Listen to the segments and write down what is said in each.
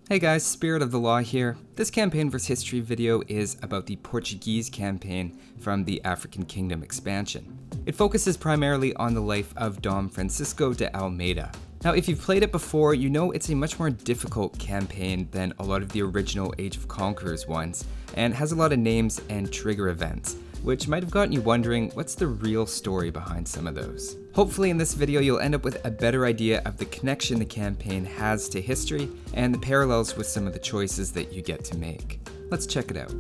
Hey guys, Spirit of the Law here. This Campaign vs. History video is about the Portuguese campaign from the African Kingdom expansion. It focuses primarily on the life of Dom Francisco de Almeida. Now, if you've played it before, you know it's a much more difficult campaign than a lot of the original Age of Conquerors ones, and has a lot of names and trigger events, which might have gotten you wondering what's the real story behind some of those. Hopefully in this video you'll end up with a better idea of the connection the campaign has to history and the parallels with some of the choices that you get to make. Let's check it out.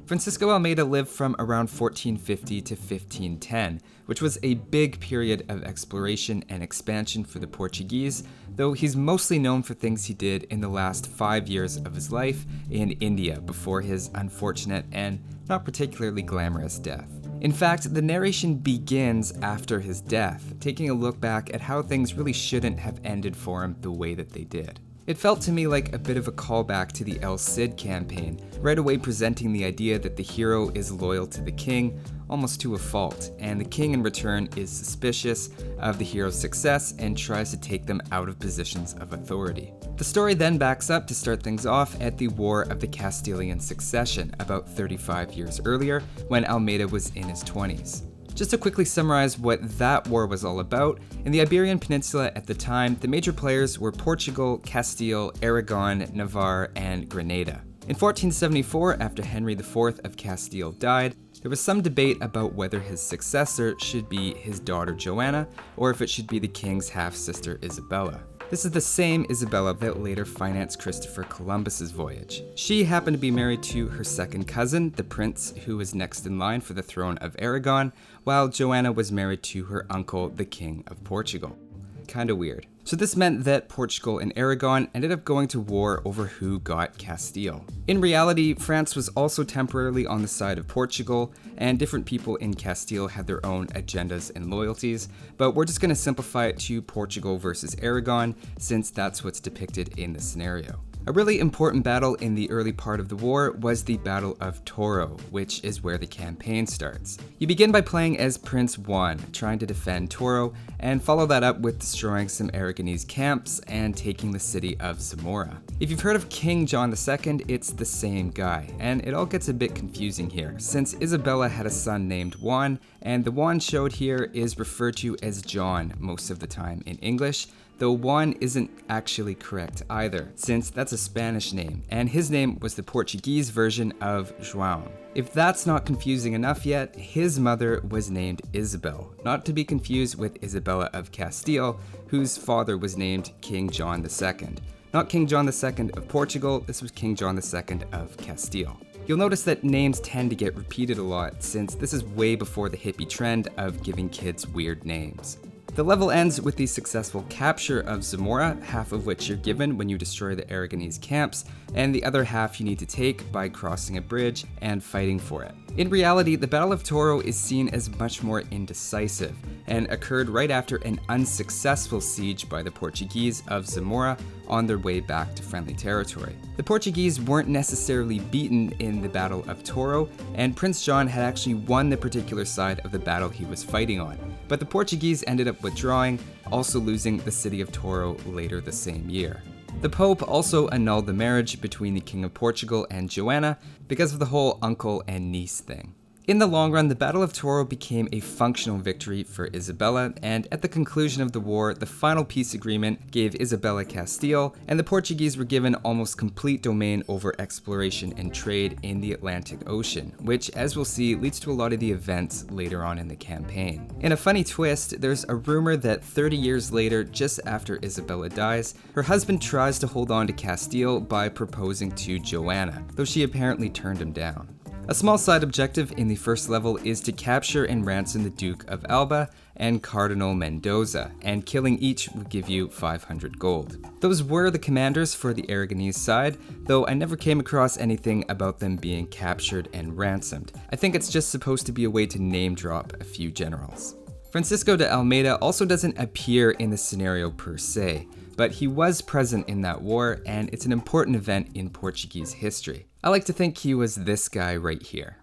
Francisco Almeida lived from around 1450 to 1510, which was a big period of exploration and expansion for the Portuguese, though he's mostly known for things he did in the last 5 years of his life in India before his unfortunate and not particularly glamorous death. In fact, the narration begins after his death, taking a look back at how things really shouldn't have ended for him the way that they did. It felt to me like a bit of a callback to the El Cid campaign, right away presenting the idea that the hero is loyal to the king, almost to a fault, and the king in return is suspicious of the hero's success and tries to take them out of positions of authority. The story then backs up to start things off at the War of the Castilian Succession, about 35 years earlier, when Almeida was in his 20s. Just to quickly summarize what that war was all about, in the Iberian Peninsula at the time, the major players were Portugal, Castile, Aragon, Navarre, and Granada. In 1474, after Henry IV of Castile died, there was some debate about whether his successor should be his daughter Joanna, or if it should be the king's half-sister Isabella. This is the same Isabella that later financed Christopher Columbus's voyage. She happened to be married to her second cousin, the prince who was next in line for the throne of Aragon, while Joanna was married to her uncle, the King of Portugal. Kinda weird. So this meant that Portugal and Aragon ended up going to war over who got Castile. In reality, France was also temporarily on the side of Portugal, and different people in Castile had their own agendas and loyalties, but we're just going to simplify it to Portugal versus Aragon, since that's what's depicted in the scenario. A really important battle in the early part of the war was the Battle of Toro, which is where the campaign starts. You begin by playing as Prince Juan, trying to defend Toro, and follow that up with destroying some Aragonese camps and taking the city of Zamora. If you've heard of King John II, it's the same guy, and it all gets a bit confusing here, since Isabella had a son named Juan, and the Juan showed here is referred to as John most of the time in English, though Juan isn't actually correct either, since that's a Spanish name, and his name was the Portuguese version of João. If that's not confusing enough yet, his mother was named Isabel, not to be confused with Isabella of Castile, whose father was named King John II. Not King John II of Portugal, this was King John II of Castile. You'll notice that names tend to get repeated a lot, since this is way before the hippie trend of giving kids weird names. The level ends with the successful capture of Zamora, half of which you're given when you destroy the Aragonese camps, and the other half you need to take by crossing a bridge and fighting for it. In reality, the Battle of Toro is seen as much more indecisive, and occurred right after an unsuccessful siege by the Portuguese of Zamora on their way back to friendly territory. The Portuguese weren't necessarily beaten in the Battle of Toro, and Prince John had actually won the particular side of the battle he was fighting on, but the Portuguese ended up withdrawing, also losing the city of Toro later the same year. The Pope also annulled the marriage between the King of Portugal and Joanna because of the whole uncle and niece thing. In the long run, the Battle of Toro became a functional victory for Isabella, and at the conclusion of the war, the final peace agreement gave Isabella Castile, and the Portuguese were given almost complete domain over exploration and trade in the Atlantic Ocean, which, as we'll see, leads to a lot of the events later on in the campaign. In a funny twist, there's a rumor that 30 years later, just after Isabella dies, her husband tries to hold on to Castile by proposing to Joanna, though she apparently turned him down. A small side objective in the first level is to capture and ransom the Duke of Alba and Cardinal Mendoza, and killing each will give you 500 gold. Those were the commanders for the Aragonese side, though I never came across anything about them being captured and ransomed. I think it's just supposed to be a way to name drop a few generals. Francisco de Almeida also doesn't appear in the scenario per se, but he was present in that war, and it's an important event in Portuguese history. I like to think he was this guy right here.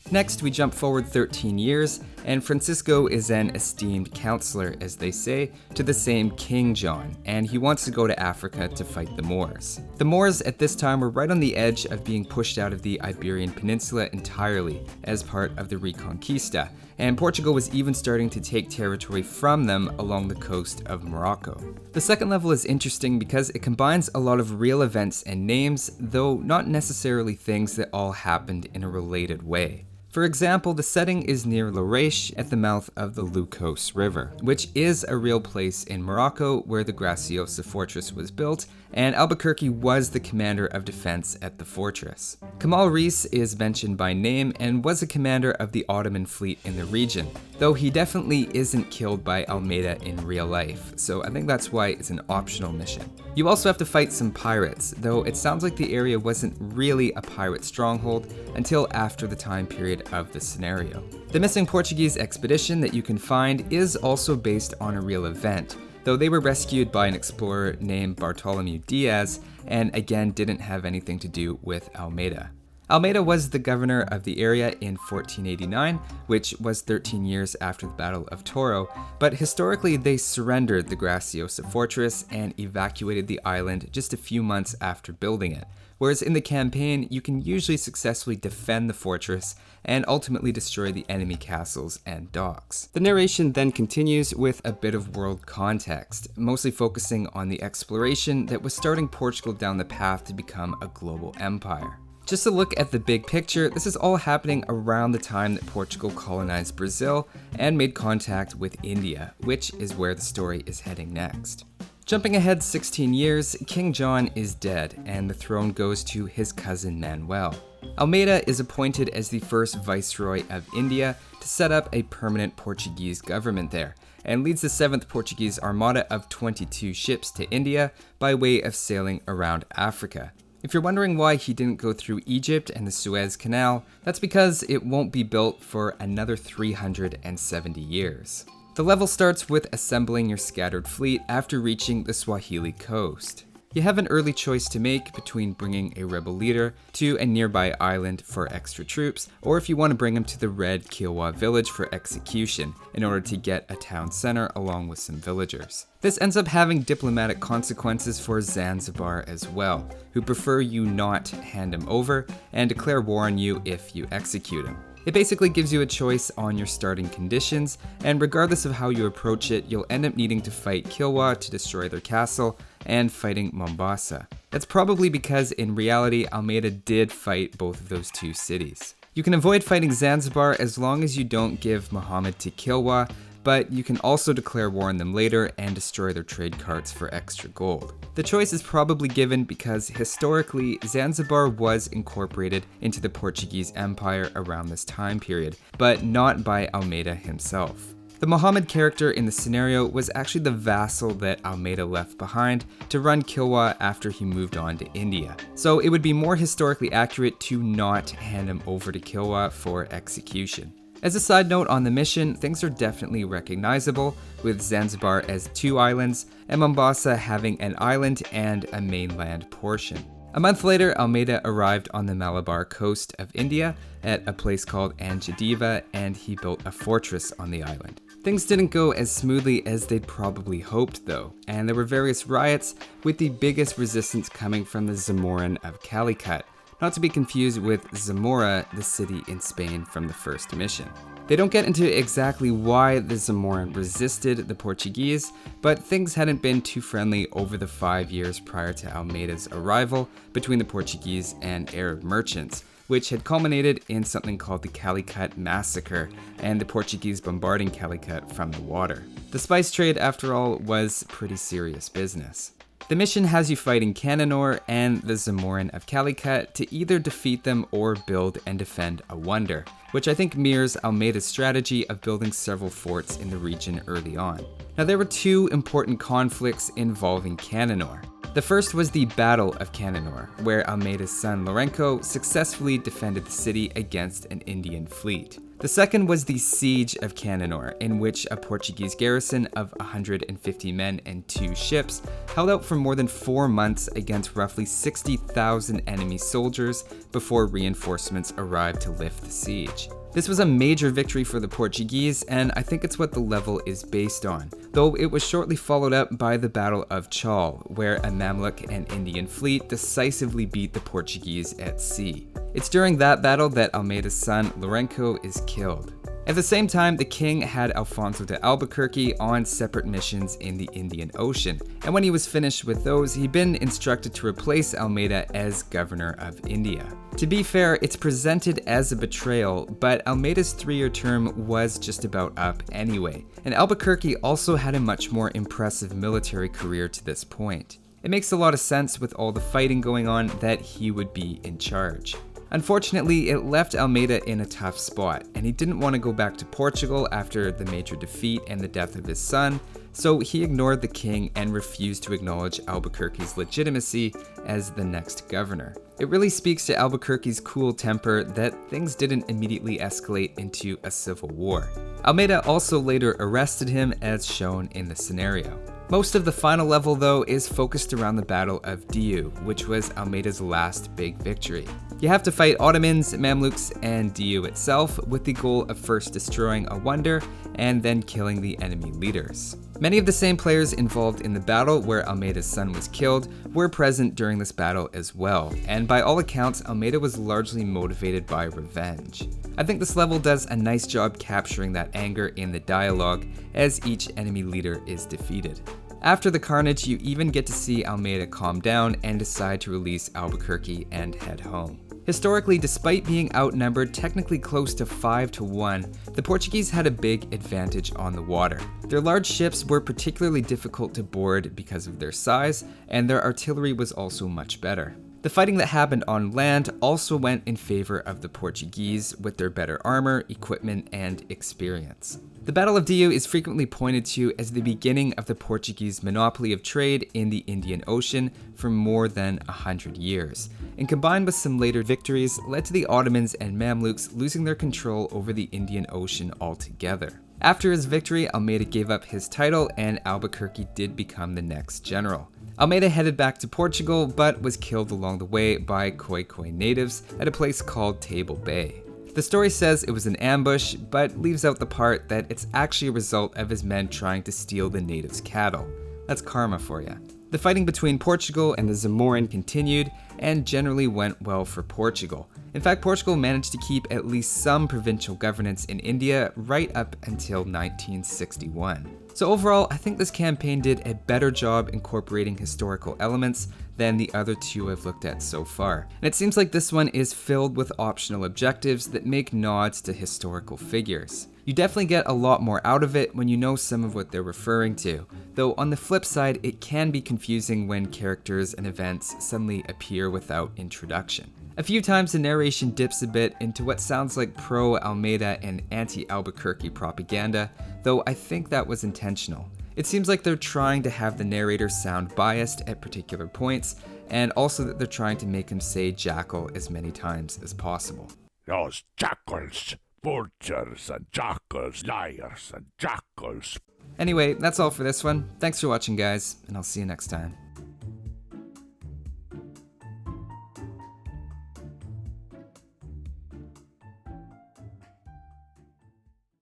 Next, we jump forward 13 years, and Francisco is an esteemed counselor, as they say, to the same King John, and he wants to go to Africa to fight the Moors. The Moors at this time were right on the edge of being pushed out of the Iberian Peninsula entirely as part of the Reconquista, and Portugal was even starting to take territory from them along the coast of Morocco. The second level is interesting because it combines a lot of real events and names, though not necessarily things that all happened in a related way. For example, the setting is near Larache at the mouth of the Lucos River, which is a real place in Morocco where the Graciosa fortress was built, and Albuquerque was the commander of defense at the fortress. Kamal Reis is mentioned by name and was a commander of the Ottoman fleet in the region, though he definitely isn't killed by Almeida in real life, so I think that's why it's an optional mission. You also have to fight some pirates, though it sounds like the area wasn't really a pirate stronghold until after the time period of the scenario. The missing Portuguese expedition that you can find is also based on a real event, though they were rescued by an explorer named Bartolomeu Diaz, and again didn't have anything to do with Almeida. Almeida was the governor of the area in 1489, which was 13 years after the Battle of Toro, but historically they surrendered the Graciosa fortress and evacuated the island just a few months after building it. Whereas in the campaign, you can usually successfully defend the fortress and ultimately destroy the enemy castles and docks. The narration then continues with a bit of world context, mostly focusing on the exploration that was starting Portugal down the path to become a global empire. Just to look at the big picture, this is all happening around the time that Portugal colonized Brazil and made contact with India, which is where the story is heading next. Jumping ahead 16 years, King John is dead, and the throne goes to his cousin Manuel. Almeida is appointed as the first viceroy of India to set up a permanent Portuguese government there, and leads the 7th Portuguese Armada of 22 ships to India by way of sailing around Africa. If you're wondering why he didn't go through Egypt and the Suez Canal, that's because it won't be built for another 370 years. The level starts with assembling your scattered fleet after reaching the Swahili coast. You have an early choice to make between bringing a rebel leader to a nearby island for extra troops, or if you want to bring him to the Red Kilwa village for execution in order to get a town center along with some villagers. This ends up having diplomatic consequences for Zanzibar as well, who prefer you not hand him over and declare war on you if you execute him. It basically gives you a choice on your starting conditions, and regardless of how you approach it, you'll end up needing to fight Kilwa to destroy their castle, and fighting Mombasa. That's probably because in reality, Almeida did fight both of those two cities. You can avoid fighting Zanzibar as long as you don't give Muhammad to Kilwa, but you can also declare war on them later and destroy their trade carts for extra gold. The choice is probably given because historically, Zanzibar was incorporated into the Portuguese Empire around this time period, but not by Almeida himself. The Muhammad character in the scenario was actually the vassal that Almeida left behind to run Kilwa after he moved on to India. So it would be more historically accurate to not hand him over to Kilwa for execution. As a side note on the mission, things are definitely recognizable, with Zanzibar as 2 islands, and Mombasa having an island and a mainland portion. A month later, Almeida arrived on the Malabar coast of India at a place called Anjadiva, and he built a fortress on the island. Things didn't go as smoothly as they'd probably hoped though, and there were various riots, with the biggest resistance coming from the Zamorin of Calicut, not to be confused with Zamora, the city in Spain from the first mission. They don't get into exactly why the Zamorin resisted the Portuguese, but things hadn't been too friendly over the 5 years prior to Almeida's arrival between the Portuguese and Arab merchants, which had culminated in something called the Calicut Massacre and the Portuguese bombarding Calicut from the water. The spice trade, after all, was pretty serious business. The mission has you fighting Cananor and the Zamorin of Calicut to either defeat them or build and defend a wonder, which I think mirrors Almeida's strategy of building several forts in the region early on. Now there were two important conflicts involving Cananor. The first was the Battle of Cananor, where Almeida's son Lourenco successfully defended the city against an Indian fleet. The second was the Siege of Cananor, in which a Portuguese garrison of 150 men and 2 ships held out for more than 4 months against roughly 60,000 enemy soldiers before reinforcements arrived to lift the siege. This was a major victory for the Portuguese, and I think it's what the level is based on, though it was shortly followed up by the Battle of Chal, where a Mamluk and Indian fleet decisively beat the Portuguese at sea. It's during that battle that Almeida's son Lourenco is killed. At the same time, the king had Alfonso de Albuquerque on separate missions in the Indian Ocean, and when he was finished with those, he'd been instructed to replace Almeida as governor of India. To be fair, it's presented as a betrayal, but Almeida's 3-year term was just about up anyway, and Albuquerque also had a much more impressive military career to this point. It makes a lot of sense with all the fighting going on that he would be in charge. Unfortunately, it left Almeida in a tough spot, and he didn't want to go back to Portugal after the major defeat and the death of his son, so he ignored the king and refused to acknowledge Albuquerque's legitimacy as the next governor. It really speaks to Albuquerque's cool temper that things didn't immediately escalate into a civil war. Almeida also later arrested him, as shown in the scenario. Most of the final level, though, is focused around the Battle of Diu, which was Almeida's last big victory. You have to fight Ottomans, Mamluks, and Diu itself, with the goal of first destroying a wonder and then killing the enemy leaders. Many of the same players involved in the battle where Almeida's son was killed were present during this battle as well, and by all accounts, Almeida was largely motivated by revenge. I think this level does a nice job capturing that anger in the dialogue as each enemy leader is defeated. After the carnage, you even get to see Almeida calm down and decide to release Albuquerque and head home. Historically, despite being outnumbered technically close to 5-1, the Portuguese had a big advantage on the water. Their large ships were particularly difficult to board because of their size, and their artillery was also much better. The fighting that happened on land also went in favor of the Portuguese with their better armor, equipment, and experience. The Battle of Diu is frequently pointed to as the beginning of the Portuguese monopoly of trade in the Indian Ocean for more than 100 years, and combined with some later victories, led to the Ottomans and Mamluks losing their control over the Indian Ocean altogether. After his victory, Almeida gave up his title and Albuquerque did become the next general. Almeida headed back to Portugal, but was killed along the way by Khoikhoi natives at a place called Table Bay. The story says it was an ambush, but leaves out the part that it's actually a result of his men trying to steal the natives' cattle. That's karma for you. The fighting between Portugal and the Zamorin continued, and generally went well for Portugal. In fact, Portugal managed to keep at least some provincial governance in India right up until 1961. So overall, I think this campaign did a better job incorporating historical elements than the other two I've looked at so far. And it seems like this one is filled with optional objectives that make nods to historical figures. You definitely get a lot more out of it when you know some of what they're referring to, though on the flip side, it can be confusing when characters and events suddenly appear without introduction. A few times the narration dips a bit into what sounds like pro-Almeida and anti-Albuquerque propaganda, though I think that was intentional. It seems like they're trying to have the narrator sound biased at particular points, and also that they're trying to make him say jackal as many times as possible. Those jackals, vultures and jackals, liars and jackals. Anyway, that's all for this one. Thanks for watching, guys, and I'll see you next time.